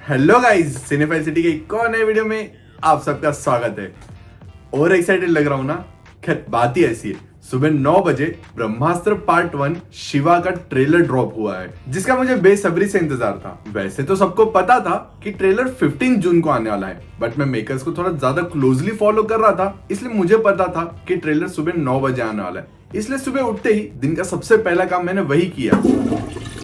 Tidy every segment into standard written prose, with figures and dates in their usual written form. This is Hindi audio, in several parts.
हेलो गाइस, सिनेफाइल सिटी के एक और नए वीडियो में आप सबका स्वागत है। और एक्साइटेड लग रहा हूं ना। खैर बात ही ऐसी है, सुबह 9 बजे ब्रह्मास्त्र पार्ट 1 शिवा का ट्रेलर ड्रॉप हुआ है, जिसका मुझे बेसब्री से इंतजार था। वैसे तो सबको पता था कि ट्रेलर 15 जून को आने वाला है, बट मैं मेकर्स को थोड़ा ज्यादा क्लोजली फॉलो कर रहा था, इसलिए मुझे पता था कि ट्रेलर सुबह 9 बजे आने वाला है। इसलिए सुबह उठते ही दिन का सबसे पहला काम मैंने वही किया,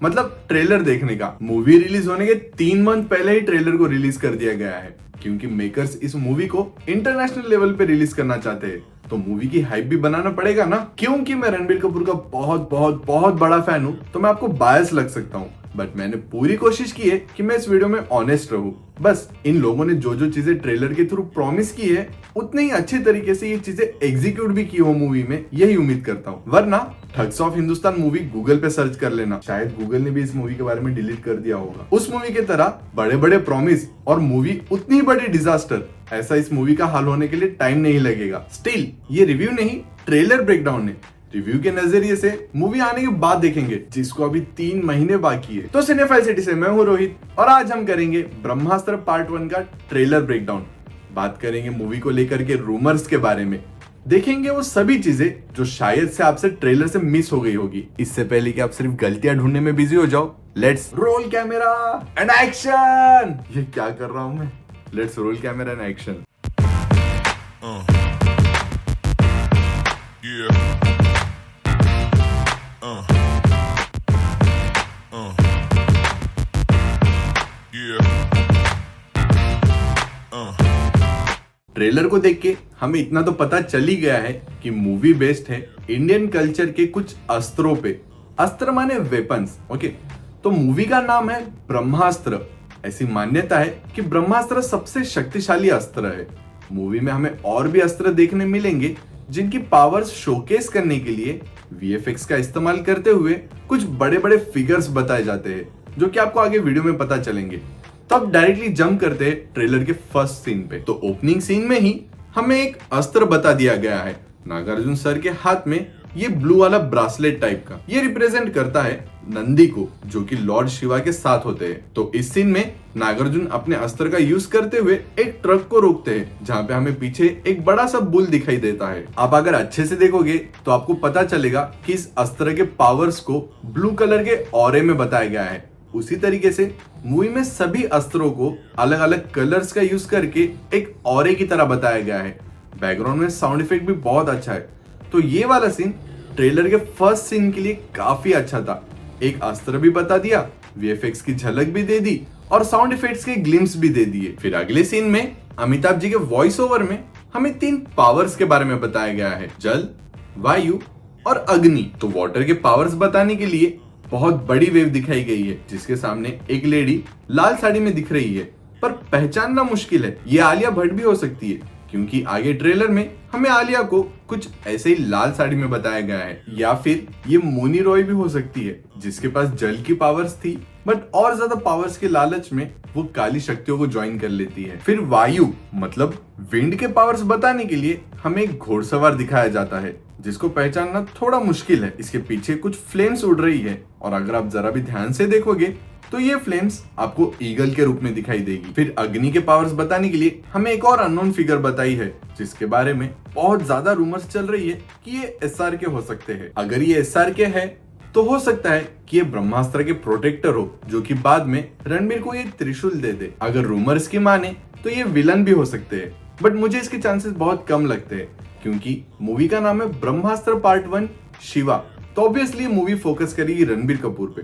मतलब ट्रेलर देखने का। मूवी रिलीज होने के 3 मंथ पहले ही ट्रेलर को रिलीज कर दिया गया है, क्योंकि मेकर्स इस मूवी को इंटरनेशनल लेवल पे रिलीज करना चाहते हैं, तो मूवी की हाइप भी बनाना पड़ेगा ना। क्योंकि मैं रणबीर कपूर का बहुत बहुत बहुत बड़ा फैन हूं, तो मैं आपको बायस लग सकता हूं, बट मैंने पूरी कोशिश की है कि मैं इस वीडियो में ऑनेस्ट रहूं। बस इन लोगों ने जो जो चीजें ट्रेलर के थ्रू प्रॉमिस की है, उतने ही अच्छे तरीके से ये चीजें एग्जीक्यूट भी की हो मूवी में, यही उम्मीद करता हूं। वरना thugs of Hindustan movie Google पे सर्च कर लेना, शायद गूगल ने भी इस मूवी के बारे में डिलीट कर दिया होगा। उस मूवी की तरह बड़े बड़े प्रॉमिस और मूवी उतनी बड़ी डिजास्टर, ऐसा इस मूवी का हाल होने के लिए टाइम नहीं लगेगा। स्टिल ये रिव्यू नहीं, ट्रेलर ब्रेकडाउन है। रिव्यू के नजरिए से मूवी आने के बाद देखेंगे, जिसको अभी 3 महीने बाकी है। तो सिनेफाइल सिटी से मैं हूं रोहित, और आज हम करेंगे ब्रह्मास्त्र पार्ट 1 का ट्रेलर ब्रेकडाउन। बात करेंगे मूवी को लेकर के रूमर्स के बारे में, देखेंगे वो सभी चीजें जो शायद से आपसे ट्रेलर से मिस हो गई होगी। इससे पहले कि आप सिर्फ गलतियां ढूंढने में बिजी हो जाओ, let's roll camera and action. ये क्या कर रहा हूं मैं? Let's roll camera and action. Trailer को देख के हमें इतना तो पता चल ही गया है कि मूवी बेस्ड है इंडियन कल्चर के कुछ अस्त्रों पे। अस्त्र माने वेपन्स, ओके। तो मूवी का नाम है ब्रह्मास्त्र। ऐसी मान्यता है कि ब्रह्मास्त्र सबसे शक्तिशाली अस्त्र है। मूवी में हमें और भी अस्त्र देखने मिलेंगे, जिनकी पावर्स शोकेस करने के लिए वीएफएक्स का इस्तेमाल करते हुए कुछ बड़े बड़े फिगर्स बताए जाते हैं, जो कि आपको आगे वीडियो में पता चलेंगे। तो अब डायरेक्टली जंप करते हैं ट्रेलर के फर्स्ट सीन पे। तो ओपनिंग सीन में ही हमें एक अस्त्र बता दिया गया है। नागार्जुन सर के हाथ में ये ब्लू वाला ब्रासलेट टाइप का, ये रिप्रेजेंट करता है नंदी को, जो कि लॉर्ड शिवा के साथ होते हैं। तो इस सीन में नागार्जुन अपने अस्त्र का यूज करते हुए एक ट्रक को रोकते हैं, जहां पे हमें पीछे एक बड़ा सा बुल दिखाई देता है। आप अगर अच्छे से देखोगे तो आपको पता चलेगा कि इस अस्त्र के पावर्स को ब्लू कलर के ऑरे में बताया गया है। उसी तरीके से मूवी में सभी अस्त्रों को अलग अलग कलर्स का यूज करके एक ऑरे की तरह बताया गया है। बैकग्राउंड में साउंड इफेक्ट भी बहुत अच्छा है। तो ये वाला सीन ट्रेलर के फर्स्ट सीन के लिए काफी अच्छा था। एक अस्त्र भी बता दिया, वीएफएक्स की झलक भी दे दी, और साउंड इफेक्ट्स के ग्लिम्स भी दे दिए। फिर अगले सीन में अमिताभ जी के वॉइस ओवर में हमें 3 पावर्स के बारे में बताया गया है, जल, वायु और अग्नि। तो वाटर के पावर्स बताने के लिए बहुत बड़ी वेव दिखाई गई है, जिसके सामने एक लेडी लाल साड़ी में दिख रही है, पर पहचानना मुश्किल है। ये आलिया भट्ट भी हो सकती है, क्योंकि आगे ट्रेलर में हमें आलिया को कुछ ऐसे ही लाल साड़ी में बताया गया है। या फिर ये मोनी रॉय भी हो सकती है, जिसके पास जल की पावर्स थी, बट और ज्यादा पावर्स के लालच में वो काली शक्तियों को ज्वाइन कर लेती है। फिर वायु मतलब विंड के पावर्स बताने के लिए हमें एक घोड़सवार दिखाया जाता है, जिसको पहचानना थोड़ा मुश्किल है। इसके पीछे कुछ फ्लेम्स उड़ रही है, और अगर आप जरा भी ध्यान से देखोगे तो ये फ्लेम्स आपको ईगल के रूप में दिखाई देगी। फिर अग्नि के पावर्स बताने के लिए हमें एक और अननोन फिगर बताई है, जिसके बारे में बहुत ज्यादा रूमर्स चल रही है कि ये एसआरके हो सकते हैं। अगर ये एसआरके है तो हो सकता है कि ये ब्रह्मास्त्र के प्रोटेक्टर हो, जो कि बाद में रणबीर को ये त्रिशूल दे दे। अगर रूमर्स की माने तो ये विलन भी हो सकते हैं, बट मुझे इसके चांसेस बहुत कम लगते हैं, क्योंकि मूवी का नाम है ब्रह्मास्त्र पार्ट 1 शिवा। तो ऑब्वियसली मूवी फोकस करेगी रणबीर कपूर पे,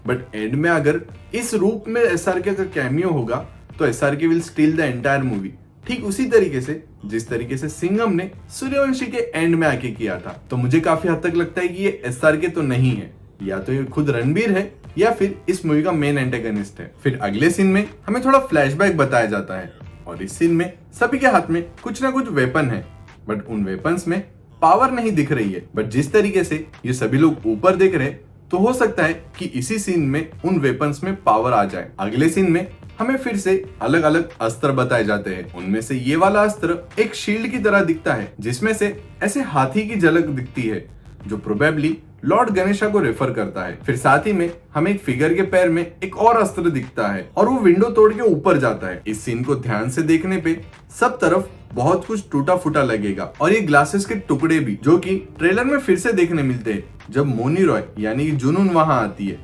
बट एंड में अगर इस रूप में एसआरके का कैमियो होगा तो SRK will still the entire movie, ठीक उसी तरीके से जिस तरीके से सिंघम ने सूर्यवंशी के एंड में आके किया था। तो मुझे काफी हद तक लगता है कि ये एसआरके तो नहीं है, या तो ये खुद रणबीर है, या फिर इस मूवी का मेन एंटेगनिस्ट है। फिर अगले सीन में हमें थोड़ा फ्लैशबैक बताया जाता है, और इस सीन में सभी के हाथ में कुछ ना कुछ वेपन है, बट उन वेपन्स में पावर नहीं दिख रही है। बट जिस तरीके से ये सभी लोग ऊपर देख रहे हैं, तो हो सकता है कि इसी सीन में उन वेपन्स में पावर आ जाए। अगले सीन में हमें फिर से अलग अलग अस्त्र बताए जाते हैं। उनमें से ये वाला अस्त्र एक शील्ड की तरह दिखता है, जिसमें से ऐसे हाथी की झलक दिखती है, जो प्रोबेबली लॉर्ड गणेशा को रेफर करता है। फिर साथ ही में हमें एक फिगर के पैर में एक और अस्त्र दिखता है और वो विंडो तोड़ के ऊपर जाता है। इस सीन को ध्यान से देखने पे सब तरफ बहुत कुछ टूटा फूटा लगेगा और ये ग्लासेस के टुकड़े भी, जो कि ट्रेलर में फिर से देखने मिलते हैं जब मोनी रॉय यानी कि जुनून वहां आती है।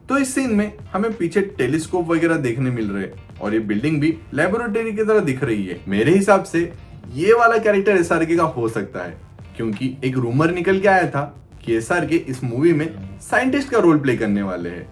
तो इस सीन में हमें पीछे टेलीस्कोप वगैरह देखने मिल रहे हैं और ये बिल्डिंग भी लेबोरेटरी की तरह दिख रही है। मेरे हिसाब से ये वाला कैरेक्टर एसआरके का हो सकता है, क्योंकि एक रूमर निकल के आया था कि एसआरके इस मूवी में साइंटिस्ट का रोल प्ले करने वाले हैं।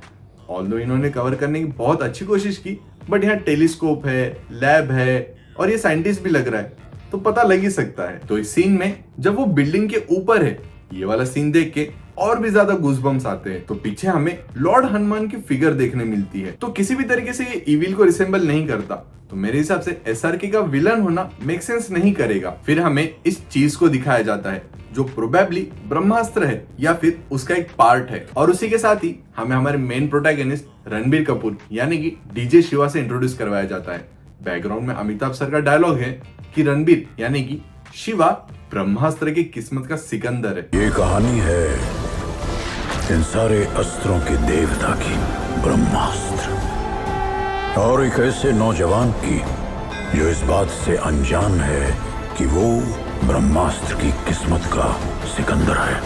ऑल्दो इन्होंने कवर करने की बहुत अच्छी कोशिश की, बट यहाँ टेलीस्कोप है, लैब है और ये साइंटिस्ट भी लग रहा है, तो पता लग ही सकता है। तो इस सीन में जब वो बिल्डिंग के ऊपर है, ये वाला सीन देख के और भी ज्यादा गूज़बम्स आते हैं। तो पीछे हमें लॉर्ड हनुमान की फिगर देखने मिलती है, तो किसी भी तरीके से ये इविल को रिसेंबल नहीं करता, तो मेरे हिसाब से एसआरके का विलन होना मेक सेंस नहीं करेगा। फिर हमें इस चीज को दिखाया जाता है जो प्रोबेबली ब्रह्मास्त्र है या फिर उसका एक पार्ट है, और उसी के साथ ही हमें हमारे मेन प्रोटैगनिस्ट रणबीर कपूर यानी कि डीजे शिवा से इंट्रोड्यूस करवाया जाता है। बैकग्राउंड में अमिताभ सर का डायलॉग है कि रणबीर यानी कि शिवा ब्रह्मास्त्र की किस्मत का सिकंदर है। ये कहानी है इन सारे अस्त्रों के देवता की, ब्रह्मास्त्र, और एक ऐसे नौजवान की जो इस बात से अनजान है कि वो ब्रह्मास्त्र की किस्मत का सिकंदर है,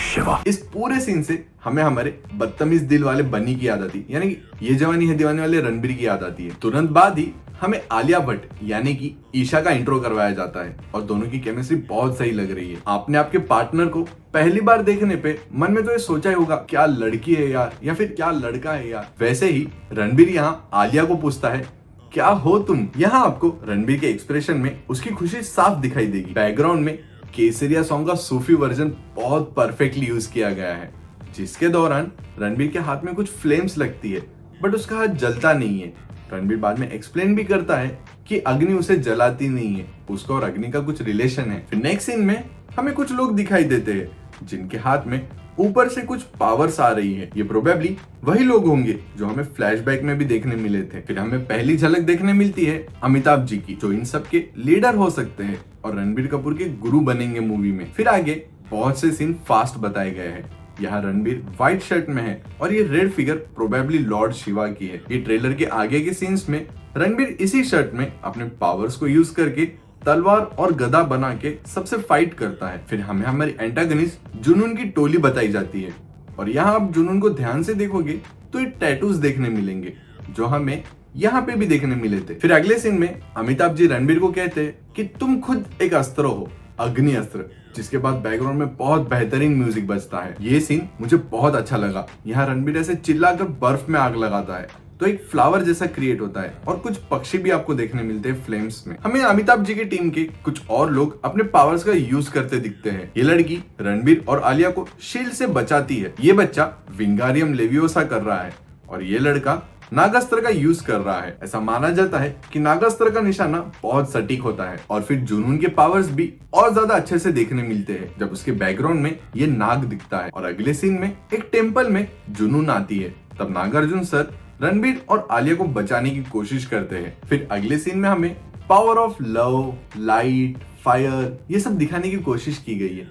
शिवा। इस पूरे सीन से हमें हमारे बदतमीज दिल वाले बनी की याद आती, यानी कि ये जवानी है दीवानी वाले रणबीर की याद आती है। तुरंत बाद ही हमें आलिया भट्ट यानी कि ईशा का इंट्रो करवाया जाता है और दोनों की केमिस्ट्री बहुत सही लग रही है। आपने आपके पार्टनर को पहली बार देखने पे मन में तो ये सोचा ही होगा क्या लड़की है यार या फिर क्या लड़का है यार। वैसे ही रणबीर यहाँ आलिया को पूछता है क्या हो तुम। यहाँ आपको रणबीर के एक्सप्रेशन में उसकी खुशी साफ दिखाई देगी। बैकग्राउंड में केसरिया सॉन्ग का सूफी वर्जन बहुत परफेक्टली यूज किया गया है, जिसके दौरान रणबीर के हाथ में कुछ फ्लेम्स लगती है बट उसका हाथ जलता नहीं है। रणबीर बाद में एक्सप्लेन भी करता है कि अग्नि उसे जलाती नहीं है, उसका और अग्नि का कुछ रिलेशन है। फिर नेक्स्ट सीन में हमें कुछ लोग दिखाई देते हैं जिनके हाथ में ऊपर से कुछ पावर्स आ रही है। ये प्रोबेबली वही लोग होंगे जो हमें फ्लैशबैक में भी देखने मिले थे। फिर हमें पहली झलक देखने मिलती है अमिताभ जी की, जो इन सब के लीडर हो सकते हैं और रणबीर कपूर के गुरु बनेंगे मूवी में। फिर आगे बहुत से सीन फास्ट बताए गए हैं। यहाँ रणबीर व्हाइट शर्ट में है और ये red figure probably Lord Shiva की है। ये ट्रेलर के आगे के सीन्स में रणबीर इसी शर्ट में अपने पावर्स को यूज करके तलवार और गदा बना के सबसे फाइट करता है। फिर हमें हमारी एंटागनिस्ट जुनून की टोली बताई जाती है और यहाँ आप जुनून को ध्यान से देखोगे तो ये टैटूज देखने मिलेंगे जो हमें यहाँ पे भी देखने मिले थे। फिर अगले सीन में अमिताभ जी रणबीर को कहते हैं कि तुम खुद एक अस्त्र हो, अग्नि अस्त्र, जिसके बाद बैकग्राउंड में बहुत बेहतरीन म्यूजिक बजता है। ये सीन मुझे बहुत अच्छा लगा। यहाँ रणबीर ऐसे चिल्लाकर बर्फ में आग लगाता है तो एक फ्लावर जैसा क्रिएट होता है और कुछ पक्षी भी आपको देखने मिलते हैं फ्लेम्स में। हमें अमिताभ जी की टीम के कुछ और लोग अपने पावर्स का यूज करते दिखते हैं। ये लड़की रणबीर और आलिया को शील्ड से बचाती है। ये बच्चा विंगारियम लेवियोसा कर रहा है और ये लड़का नागास्त्र का यूज कर रहा है। ऐसा माना जाता है कि नागास्त्र का निशाना बहुत सटीक होता है। और फिर जुनून के पावर्स भी और ज्यादा अच्छे से देखने मिलते हैं जब उसके बैकग्राउंड में ये नाग दिखता है। और अगले सीन में एक टेम्पल में जुनून आती है, तब नागार्जुन सर रणबीर और आलिया को बचाने की कोशिश करते हैं। फिर अगले सीन में हमें power of love, light, fire ये सब दिखाने की कोशिश की गई है।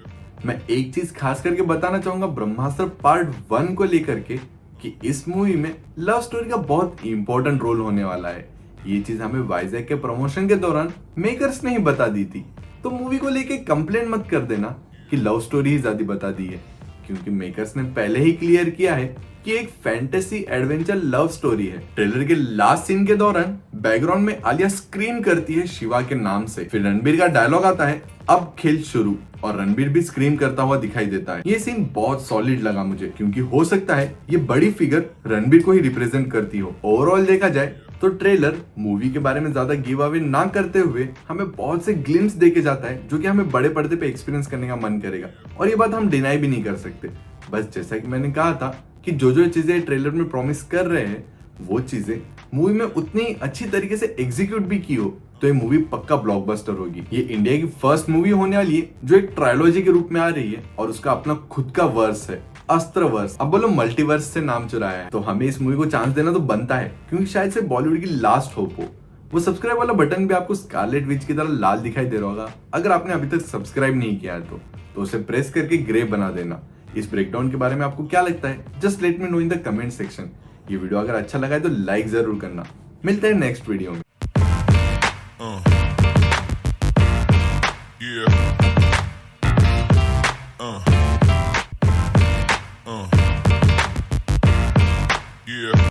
मैं एक चीज खास करके बताना चाहूंगा ब्रह्मास्त्र पार्ट 1 को लेकर के कि इस मूवी में लव स्टोरी का बहुत इंपॉर्टेंट रोल होने वाला है। ये चीज हमें वाइजैक के प्रमोशन के दौरान मेकर्स ने ही बता दी थी, तो मूवी को लेके कंप्लेंट मत कर देना कि लव स्टोरी ही ज्यादा बता दी है, क्योंकि मेकर्स ने पहले ही क्लियर किया है कि एक फैंटेसी एडवेंचर लव स्टोरी है। ट्रेलर के लास्ट सीन के दौरान बैकग्राउंड में आलिया स्क्रीम करती है शिवा के नाम से। फिर रणबीर का डायलॉग आता है अब खेल शुरू, और रणबीर भी स्क्रीम करता हुआ दिखाई देता है। ये सीन बहुत सॉलिड लगा मुझे, क्योंकि हो सकता है ये बड़ी फिगर रणबीर को ही रिप्रेजेंट करती हो। ओवरऑल देखा जाए तो ट्रेलर मूवी के बारे में ज्यादा गिव अवे ना करते हुए हमें बहुत से ग्लिम्स देके जाता है जो कि हमें बड़े पर्दे पे एक्सपीरियंस करने का मन करेगा, और ये बात हम डिनाई भी नहीं कर सकते। बस जैसा कि मैंने कहा था कि जो चीजें ट्रेलर में प्रॉमिस कर रहे हैं वो चीजें मूवी में उतनी अच्छी तरीके से एग्जीक्यूट भी की हो तो ये मूवी पक्का ब्लॉकबस्टर होगी। ये इंडिया की फर्स्ट मूवी होने वाली है जो एक ट्रायोलॉजी के रूप में आ रही है और उसका अपना खुद का वर्स है, अस्त्र वर्स। अब बोलो मल्टीवर्स से नाम चुराया है, तो हमें इस मूवी को चांस देना तो बनता है, क्योंकि शायद से बॉलीवुड की लास्ट होप हो। वो सब्सक्राइब वाला बटन भी आपको स्कारलेट विच की तरह लाल दिखाई दे रहा होगा। अगर आपने अभी तक सब्सक्राइब नहीं किया है तो उसे प्रेस करके ग्रे बना देना, इस ब्रेकडाउन के बारे में आपको क्या लगता है? Just let me know in the comment section. ये वीडियो अगर अच्छा लगा है तो लाइक जरूर करना। मिलते हैं नेक्स्ट वीडियो में।